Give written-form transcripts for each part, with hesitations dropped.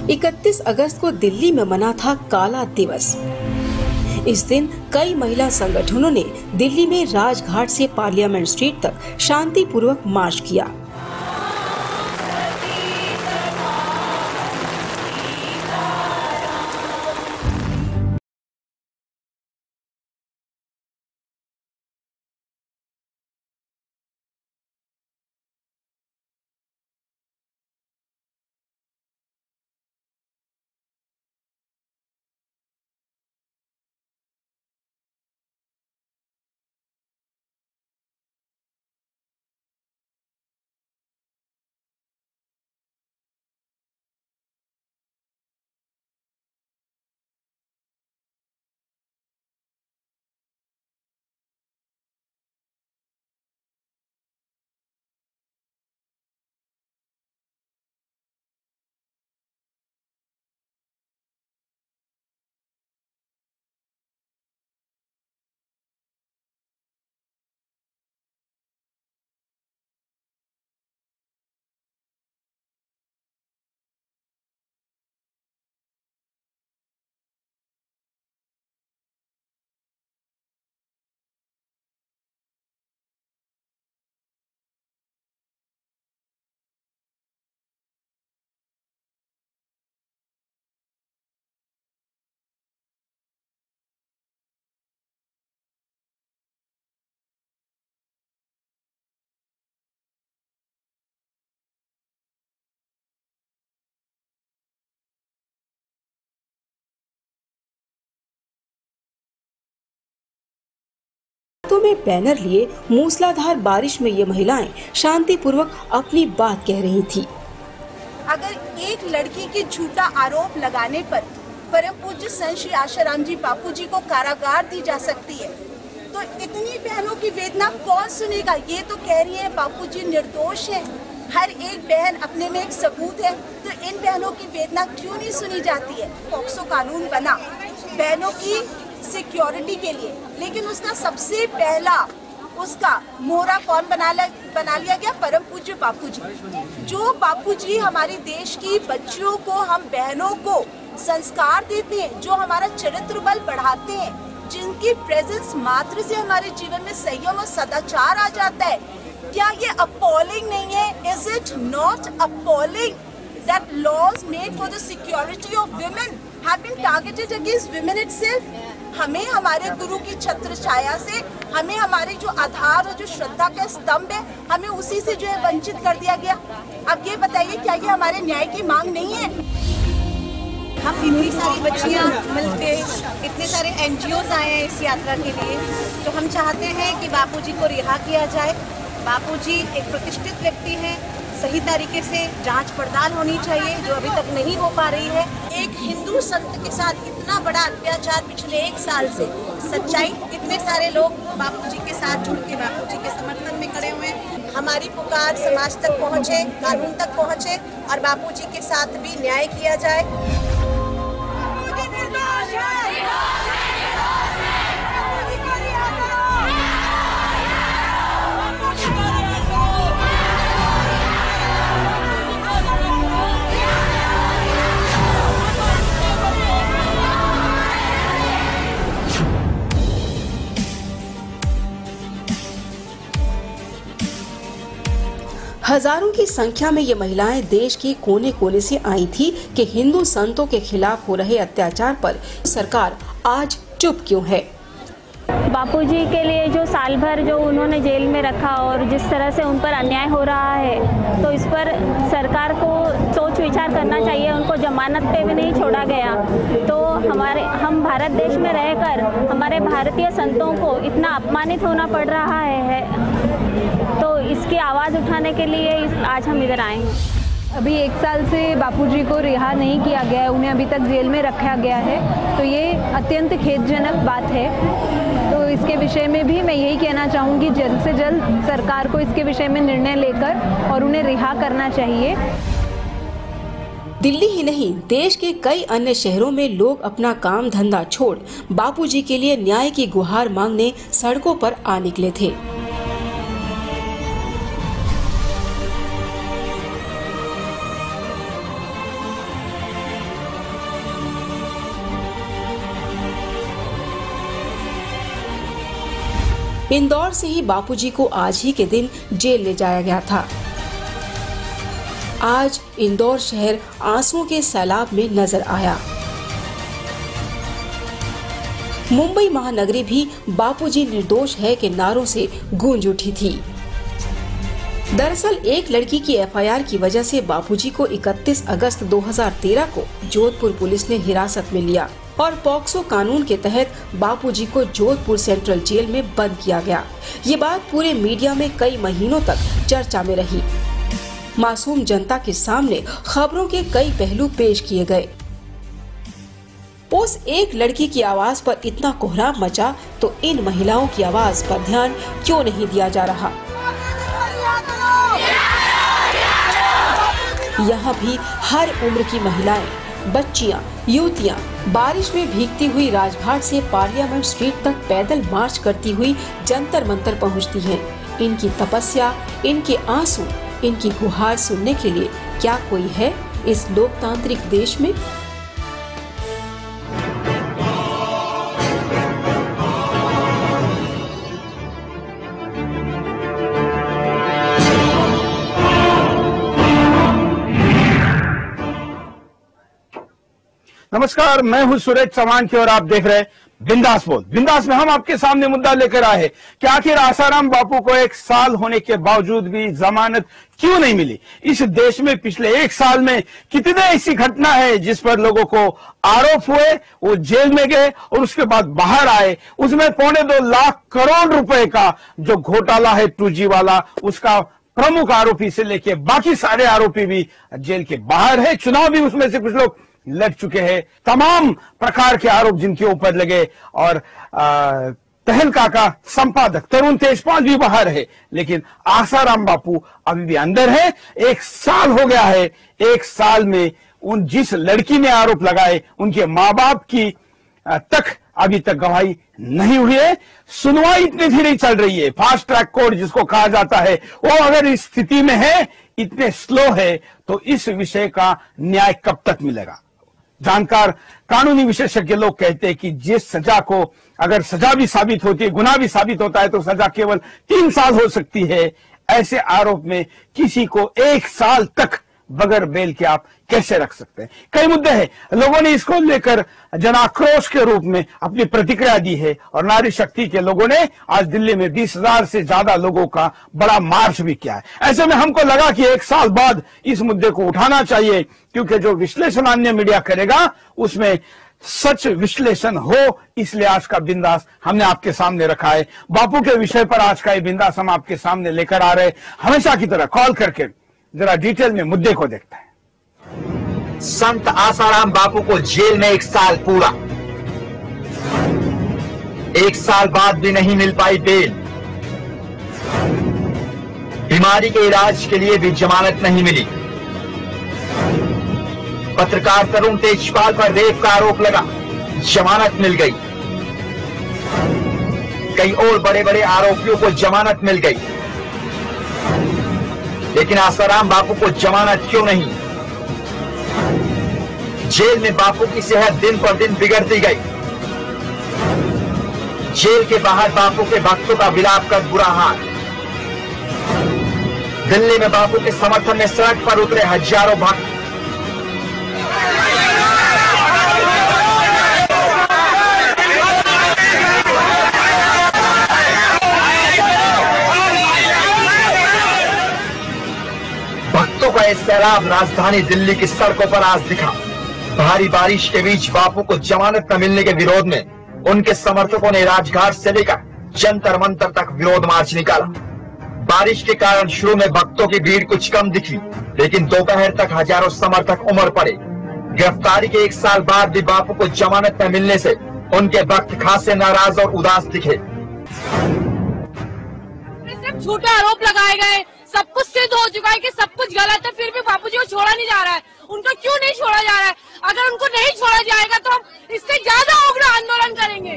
31 अगस्त को दिल्ली में मना था काला दिवस। इस दिन कई महिला संगठनों ने दिल्ली में राजघाट से पार्लियामेंट स्ट्रीट तक शांतिपूर्वक मार्च किया। हाथों में बैनर लिए मूसलाधार बारिश में ये महिलाएं शांतिपूर्वक अपनी बात कह रही थी। अगर एक लड़की के झूठा आरोप लगाने पर परम पूज्य संत श्री आशाराम जी बापू जी को कारागार दी जा सकती है, तो इतनी बहनों की वेदना कौन सुनेगा। ये तो कह रही है बापू जी निर्दोष हैं, हर एक बहन अपने में एक सबूत है, तो इन बहनों की वेदना क्यों नहीं सुनी जाती है। पॉक्सो कानून बना बहनों की सिक्योरिटी के लिए, लेकिन उसका सबसे पहला उसका मोहरा कौन बना लिया गया, परम पूज्य बापू जी। जो बापू जी हमारे देश की बच्चियों को, हम बहनों को संस्कार देते हैं, जो हमारा चरित्र बल बढ़ाते हैं, जिनकी प्रेजेंस मात्र से हमारे जीवन में संयम और सदाचार आ जाता है। क्या ये अपॉलिंग नहीं है? Is it not appalling that laws made for the security of women have been targeted against women itself? हमें हमारे गुरु की छत्र छाया से, हमें हमारे जो आधार और जो श्रद्धा का स्तंभ है, हमें उसी से जो है वंचित कर दिया गया। अब ये बताइए, क्या ये हमारे न्याय की मांग नहीं है? हम इतनी सारी बच्चियां मिलके, इतने सारे NGOs आए हैं इस यात्रा के लिए, तो हम चाहते हैं कि बापूजी को रिहा किया जाए। बापूजी एक प्रतिष्ठित व्यक्ति हैं, सही तरीके से जांच पड़ताल होनी चाहिए, जो अभी तक नहीं हो पा रही है। एक हिंदू संत के साथ इतना बड़ा अत्याचार पिछले 1 साल से, सच्चाई, इतने सारे लोग बापूजी के साथ जुड़ के बापूजी के समर्थन में खड़े हुए हैं। हमारी पुकार समाज तक पहुँचे, कानून तक पहुँचे और बापूजी के साथ भी न्याय किया जाए। हजारों की संख्या में ये महिलाएं देश के कोने कोने से आई थी कि हिंदू संतों के खिलाफ हो रहे अत्याचार पर सरकार आज चुप क्यों है। बापूजी के लिए जो साल भर जो उन्होंने जेल में रखा और जिस तरह से उन पर अन्याय हो रहा है, तो इस पर सरकार को सोच विचार करना चाहिए। उनको जमानत पे भी नहीं छोड़ा गया, तो हम भारत देश में रहकर हमारे भारतीय संतों को इतना अपमानित होना पड़ रहा है, तो इसकी आवाज़ उठाने के लिए आज हम इधर आए हैं। अभी 1 साल से बापूजी को रिहा नहीं किया गया है, उन्हें अभी तक जेल में रखा गया है, तो ये अत्यंत खेदजनक बात है। तो इसके विषय में भी मैं यही कहना चाहूँगी, जल्द से जल्द सरकार को इसके विषय में निर्णय लेकर और उन्हें रिहा करना चाहिए। दिल्ली ही नहीं, देश के कई अन्य शहरों में लोग अपना काम धंधा छोड़ बापूजी के लिए न्याय की गुहार मांगने सड़कों पर आ निकले थे। इंदौर से ही बापूजी को आज ही के दिन जेल ले जाया गया था। आज इंदौर शहर आंसुओं के सैलाब में नजर आया। मुंबई महानगरी भी बापूजी निर्दोष है के नारों से गूंज उठी थी। दरअसल एक लड़की की एफआईआर की वजह से बापूजी को 31 अगस्त 2013 को जोधपुर पुलिस ने हिरासत में लिया और पॉक्सो कानून के तहत बापूजी को जोधपुर सेंट्रल जेल में बंद किया गया। ये बात पूरे मीडिया में कई महीनों तक चर्चा में रही। मासूम जनता के सामने खबरों के कई पहलू पेश किए गए। उस एक लड़की की आवाज पर इतना कोहराम मचा तो इन महिलाओं की आवाज पर ध्यान क्यों नहीं दिया जा रहा। यहाँ भी हर उम्र की महिलाएं, बच्चियां, युवतियां बारिश में भीगती हुई राजघाट से पार्लियामेंट स्ट्रीट तक पैदल मार्च करती हुई जंतर मंतर पहुंचती हैं। इनकी तपस्या, इनके आंसू, इनकी गुहार सुनने के लिए क्या कोई है इस लोकतांत्रिक देश में? नमस्कार, मैं हूं सुरेश चौहान की और आप देख रहे हैं बिंदास बोल। बिंदास में हम आपके सामने मुद्दा लेकर आए हैं कि आखिर आसाराम बापू को 1 साल होने के बावजूद भी जमानत क्यों नहीं मिली। इस देश में पिछले 1 साल में कितने ऐसी घटना है जिस पर लोगों को आरोप हुए, वो जेल में गए और उसके बाद बाहर आए। उसमें 2.25 लाख करोड़ रुपए का जो घोटाला है 2G वाला, उसका प्रमुख आरोपी से लेके बाकी सारे आरोपी भी जेल के बाहर है। चुनाव भी उसमें से कुछ लोग लड़ चुके हैं। तमाम प्रकार के आरोप जिनके ऊपर लगे और तहलका का संपादक तरुण तेजपाल भी बाहर है, लेकिन आसाराम बापू अभी भी अंदर है। 1 साल हो गया है। 1 साल में उन जिस लड़की ने आरोप लगाए उनके माँ बाप की तक अभी तक गवाही नहीं हुई है। सुनवाई इतनी धीरे चल रही है। फास्ट ट्रैक कोर्ट जिसको कहा जाता है, वो अगर इस स्थिति में है, इतने स्लो है, तो इस विषय का न्याय कब तक मिलेगा। जानकार कानूनी विशेषज्ञ लोग कहते हैं कि जिस सजा को अगर सजा भी साबित होती है, गुनाह भी साबित होता है, तो सजा केवल 3 साल हो सकती है। ऐसे आरोप में किसी को 1 साल तक बगैर बेल के आप कैसे रख सकते हैं। कई मुद्दे हैं। लोगों ने इसको लेकर जन आक्रोश के रूप में अपनी प्रतिक्रिया दी है और नारी शक्ति के लोगों ने आज दिल्ली में 20,000 से ज्यादा लोगों का बड़ा मार्च भी किया है। ऐसे में हमको लगा कि 1 साल बाद इस मुद्दे को उठाना चाहिए, क्योंकि जो विश्लेषण अन्य मीडिया करेगा उसमें सच विश्लेषण हो, इसलिए आज का बिंदास हमने आपके सामने रखा है। बापू के विषय पर आज का ये बिंदास हम आपके सामने लेकर आ रहे हैं। हमेशा की तरह कॉल करके जरा डिटेल में मुद्दे को देखते हैं। संत आसाराम बापू को जेल में 1 साल पूरा। 1 साल बाद भी नहीं मिल पाई बेल। बीमारी के इलाज के लिए भी जमानत नहीं मिली। पत्रकार तरुण तेजपाल पर रेप का आरोप लगा, जमानत मिल गई। कई और बड़े बड़े आरोपियों को जमानत मिल गई, लेकिन आसाराम बापू को जमानत क्यों नहीं। जेल में बापू की सेहत दिन पर दिन बिगड़ती गई। जेल के बाहर बापू के भक्तों का विलाप कर बुरा हाल। दिल्ली में बापू के समर्थन में सड़क पर उतरे हजारों भक्त। भक्तों का यह सैलाब राजधानी दिल्ली की सड़कों पर आज दिखा। भारी बारिश के बीच बापू को जमानत न मिलने के विरोध में उनके समर्थकों ने राजघाट से लेकर जंतर मंतर तक विरोध मार्च निकाला। बारिश के कारण शुरू में भक्तों की भीड़ कुछ कम दिखी, लेकिन दोपहर तक हजारों समर्थक उमड़ पड़े। गिरफ्तारी के 1 साल बाद भी बापू को जमानत न मिलने से उनके भक्त खासे नाराज और उदास दिखे। झूठे आरोप लगाए गए, सब कुछ सिद्ध हो चुका है कि सब कुछ गलत है, फिर भी बापूजी को छोड़ा नहीं जा रहा है। उनको क्यों नहीं छोड़ा जा रहा है? अगर उनको नहीं छोड़ा जाएगा तो हम इससे ज्यादा उग्र आंदोलन करेंगे।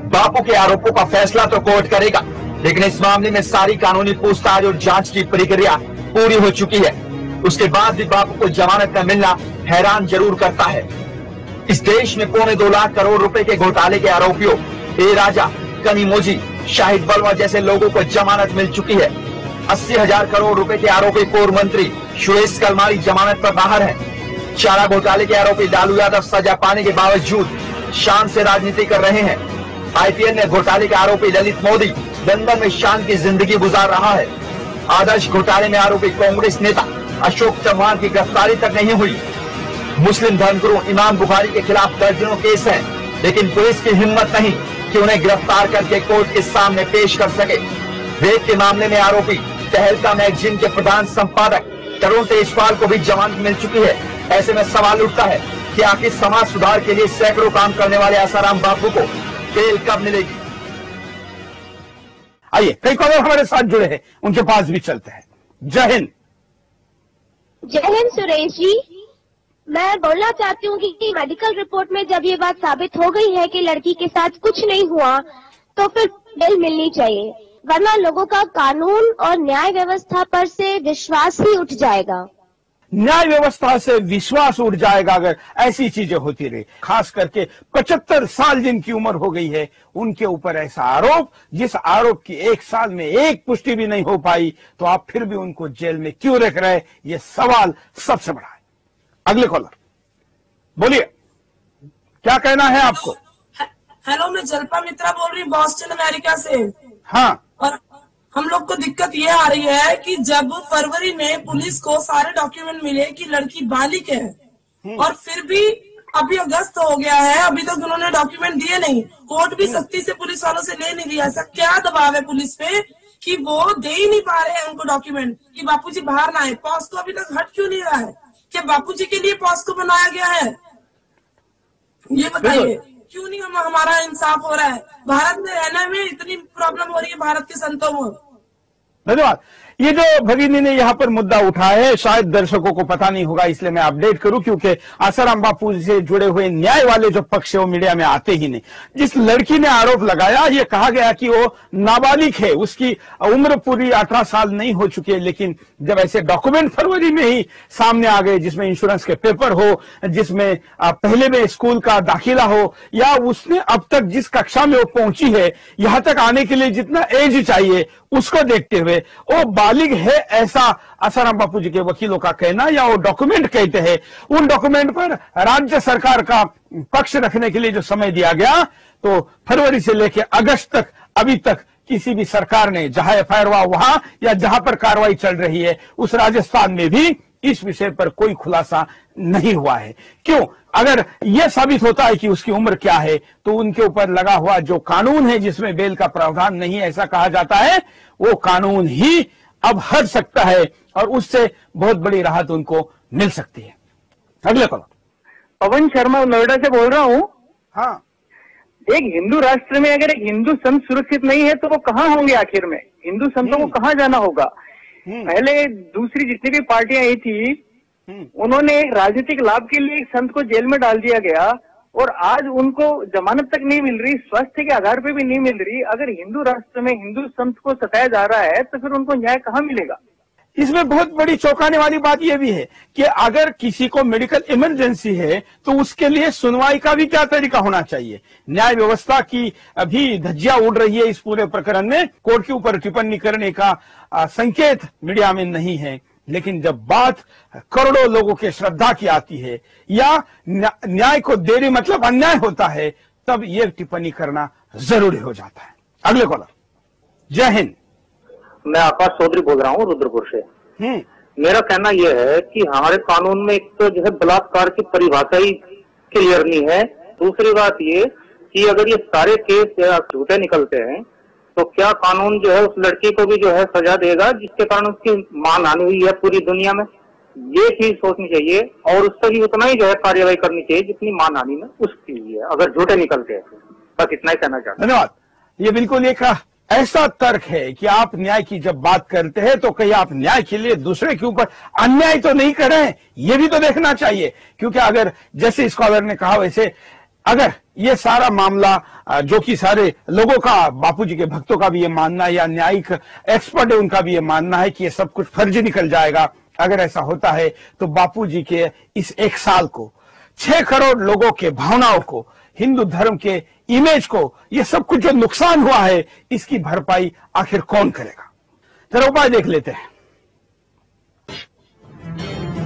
बापू के आरोपों का फैसला तो कोर्ट करेगा, लेकिन इस मामले में सारी कानूनी पूछताछ और जांच की प्रक्रिया पूरी हो चुकी है। उसके बाद भी बापू को जमानत न मिलना हैरान जरूर करता है। इस देश में 2.25 लाख करोड़ रुपए के घोटाले के आरोपियों ए राजा, कनीमोजी, शाहिद बलवा जैसे लोगों को जमानत मिल चुकी है। 80,000 करोड़ रुपए के आरोपी पूर्व मंत्री सुरेश कलमारी जमानत पर बाहर है। चारा घोटाले के आरोपी लालू यादव सजा पाने के बावजूद शान से राजनीति कर रहे हैं। आईपीएल ने घोटाले के आरोपी ललित मोदी लंदन में शान की जिंदगी गुजार रहा है। आदर्श घोटाले में आरोपी कांग्रेस नेता अशोक चौहान की गिरफ्तारी तक नहीं हुई। मुस्लिम धर्मगुरु इमाम बुखारी के खिलाफ दर्जनों केस हैं, लेकिन पुलिस की हिम्मत नहीं कि उन्हें गिरफ्तार करके कोर्ट के सामने पेश कर सके। रेप के मामले में आरोपी तहलका मैगजीन के प्रधान संपादक तरुण तेजपाल को भी जमानत मिल चुकी है। ऐसे में सवाल उठता है कि आखिर समाज सुधार के लिए सैकड़ों काम करने वाले आसाराम बापू को बेल कब मिलेगी। आइए कई कॉलर हमारे साथ जुड़े हैं, उनके पास भी चलते हैं। जय हिंद। जय हिंद सुरेश जी, मैं बोलना चाहती हूँ कि मेडिकल रिपोर्ट में जब ये बात साबित हो गई है कि लड़की के साथ कुछ नहीं हुआ तो फिर बेल मिलनी चाहिए, वरना लोगों का कानून और न्याय व्यवस्था पर से विश्वास ही उठ जाएगा। न्याय व्यवस्था से विश्वास उठ जाएगा अगर ऐसी चीजें होती रही। खास करके 75 साल जिनकी उम्र हो गई है, उनके ऊपर ऐसा आरोप, जिस आरोप की 1 साल में एक पुष्टि भी नहीं हो पाई, तो आप फिर भी उनको जेल में क्यों रख रहे हैं, ये सवाल सबसे बड़ा है। अगले कॉलर, बोलिए, क्या कहना है आपको? हेलो, मैं जल्पा मित्रा बोल रही हूँ बॉस्टन अमेरिका से। हाँ, और हम लोग को दिक्कत ये आ रही है कि जब फरवरी में पुलिस को सारे डॉक्यूमेंट मिले कि लड़की बालिग है, और फिर भी अभी अगस्त हो गया है, अभी तक उन्होंने डॉक्यूमेंट दिए नहीं। कोर्ट भी सख्ती से पुलिस वालों से ले नहीं लिया। ऐसा क्या दबाव है पुलिस पे कि वो दे ही नहीं पा रहे हैं उनको डॉक्यूमेंट कि बापूजी बाहर ना आए? पॉस्को अभी तक हट क्यों नहीं रहा है? क्या बापूजी के लिए पॉस्को बनाया गया है? ये बताइए, क्यों नहीं हमारा इंसाफ हो रहा है? भारत में रहने में इतनी प्रॉब्लम हो रही है भारत के संतों को। धन्यवाद। ये जो भगिनी ने यहाँ पर मुद्दा उठाया है, शायद दर्शकों को पता नहीं होगा, इसलिए मैं अपडेट करूं, क्योंकि आसाराम बापू से जुड़े हुए न्याय वाले जो पक्ष है वो मीडिया में आते ही नहीं। जिस लड़की ने आरोप लगाया, ये कहा गया कि वो नाबालिग है, उसकी उम्र पूरी 18 साल नहीं हो चुकी है, लेकिन जब ऐसे डॉक्यूमेंट फरवरी में ही सामने आ गए, जिसमें इंश्योरेंस के पेपर हो, जिसमें पहले में स्कूल का दाखिला हो, या उसने अब तक जिस कक्षा में वो पहुंची है, यहां तक आने के लिए जितना एज चाहिए, उसको देखते हुए वो बालिग है, ऐसा आसाराम बापू जी के वकीलों का कहना, या वो डॉक्यूमेंट कहते हैं। उन डॉक्यूमेंट पर राज्य सरकार का पक्ष रखने के लिए जो समय दिया गया, तो फरवरी से लेकर अगस्त तक अभी तक किसी भी सरकार ने, जहां एफआईआर हुआ वहां या जहां पर कार्रवाई चल रही है उस राजस्थान में भी इस विषय पर कोई खुलासा नहीं हुआ है। क्यों? अगर यह साबित होता है कि उसकी उम्र क्या है, तो उनके ऊपर लगा हुआ जो कानून है जिसमें बेल का प्रावधान नहीं ऐसा कहा जाता है, वो कानून ही अब हट सकता है और उससे बहुत बड़ी राहत उनको मिल सकती है। अगले कॉल, पवन शर्मा नोएडा से बोल रहा हूँ। हाँ, एक हिंदू राष्ट्र में अगर एक हिंदू संत सुरक्षित नहीं है तो वो कहाँ होंगे? आखिर में हिंदू संतों को कहाँ जाना होगा? पहले दूसरी जितनी भी पार्टियां आई थी, उन्होंने राजनीतिक लाभ के लिए एक संत को जेल में डाल दिया गया, और आज उनको जमानत तक नहीं मिल रही, स्वास्थ्य के आधार पे भी नहीं मिल रही। अगर हिंदू राष्ट्र में हिंदू संत को सताया जा रहा है तो फिर उनको न्याय कहाँ मिलेगा? इसमें बहुत बड़ी चौंकाने वाली बात यह भी है कि अगर किसी को मेडिकल इमरजेंसी है तो उसके लिए सुनवाई का भी क्या तरीका होना चाहिए। न्याय व्यवस्था की अभी धज्जियां उड़ रही है इस पूरे प्रकरण में। कोर्ट के ऊपर टिप्पणी करने का संकेत मीडिया में नहीं है, लेकिन जब बात करोड़ों लोगों के श्रद्धा की आती है या न्याय को देरी मतलब अन्याय होता है, तब यह टिप्पणी करना जरूरी हो जाता है। अगले कॉलर, जय हिंद। मैं आकाश चौधरी बोल रहा हूँ रुद्रपुर से। मेरा कहना यह है कि हमारे कानून में एक तो जो है बलात्कार की परिभाषा ही क्लियर नहीं है। दूसरी बात ये कि अगर ये सारे केस झूठे निकलते हैं तो क्या कानून जो है उस लड़की को भी जो है सजा देगा जिसके कारण उसकी मानहानि हुई है पूरी दुनिया में? ये चीज सोचनी चाहिए और उससे भी उतना ही जो है कार्यवाही करनी चाहिए जितनी मानहानि में उसकी हुई है, अगर झूठे निकलते हैं। बस इतना ही कहना चाहता हूं। धन्यवाद। ये बिल्कुल एक ऐसा तर्क है कि आप न्याय की जब बात करते हैं तो कहीं आप न्याय के लिए दूसरे के ऊपर अन्याय तो नहीं कर रहे हैं, ये भी तो देखना चाहिए। क्योंकि अगर जैसे स्कॉलर ने कहा वैसे अगर ये सारा मामला जो कि सारे लोगों का, बापूजी के भक्तों का भी ये मानना है या न्यायिक एक्सपर्ट है उनका भी ये मानना है कि ये सब कुछ फर्जी निकल जाएगा, अगर ऐसा होता है तो बापूजी के इस 1 साल को, 6 करोड़ लोगों के भावनाओं को हिंदू धर्म के इमेज को, ये सब कुछ जो नुकसान हुआ है, इसकी भरपाई आखिर कौन करेगा? जरा उपाय देख लेते हैं।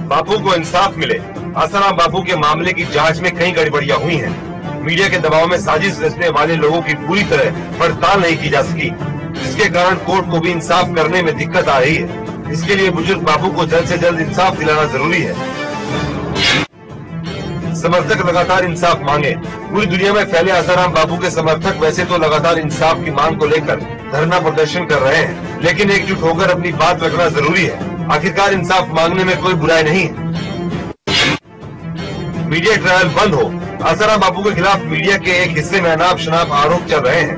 बापू को इंसाफ मिले। आसाराम बापू के मामले की जांच में कई गड़बड़ियां हुई हैं। मीडिया के दबाव में साजिश रचने वाले लोगों की पूरी तरह पड़ताल नहीं की जा सकी, जिसके कारण कोर्ट को भी इंसाफ करने में दिक्कत आ रही है। इसके लिए बुजुर्ग बापू को जल्द से जल्द इंसाफ दिलाना जरूरी है। समर्थक लगातार इंसाफ मांगे। पूरी दुनिया में फैले आसाराम बापू के समर्थक वैसे तो लगातार इंसाफ की मांग को लेकर धरना प्रदर्शन कर रहे हैं, लेकिन एकजुट होकर अपनी बात रखना जरूरी है। आखिरकार इंसाफ मांगने में कोई बुराई नहीं है। मीडिया ट्रायल बंद हो। आसाराम बापू के खिलाफ मीडिया के एक हिस्से में अनाप शनाप आरोप चल रहे हैं।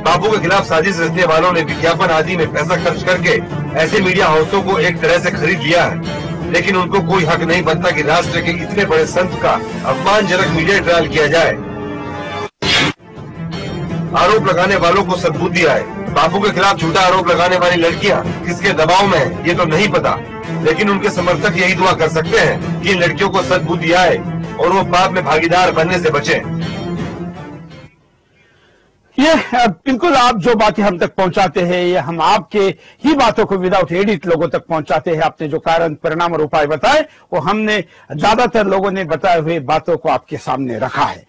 बापू के खिलाफ साजिश रचने वालों ने विज्ञापन आदि में पैसा खर्च करके ऐसे मीडिया हाउसों को एक तरह से खरीद लिया है, लेकिन उनको कोई हक नहीं बनता कि राष्ट्र के इतने बड़े संत का अपमानजनक मीडिया ट्रायल किया जाए। आरोप लगाने वालों को सद्बुद्धि आए। बापू के खिलाफ झूठा आरोप लगाने वाली लड़कियां किसके दबाव में है ये तो नहीं पता, लेकिन उनके समर्थक यही दुआ कर सकते हैं कि इन लड़कियों को सद्बुद्धि आए और वो पाप में भागीदार बनने से बचें। ये बिल्कुल आप जो बातें हम तक पहुंचाते हैं, ये हम आपके ही बातों को विदाउट एडिट लोगों तक पहुंचाते हैं। आपने जो कारण, परिणाम और उपाय बताए, वो हमने ज्यादातर लोगों ने बताए हुए बातों को आपके सामने रखा है।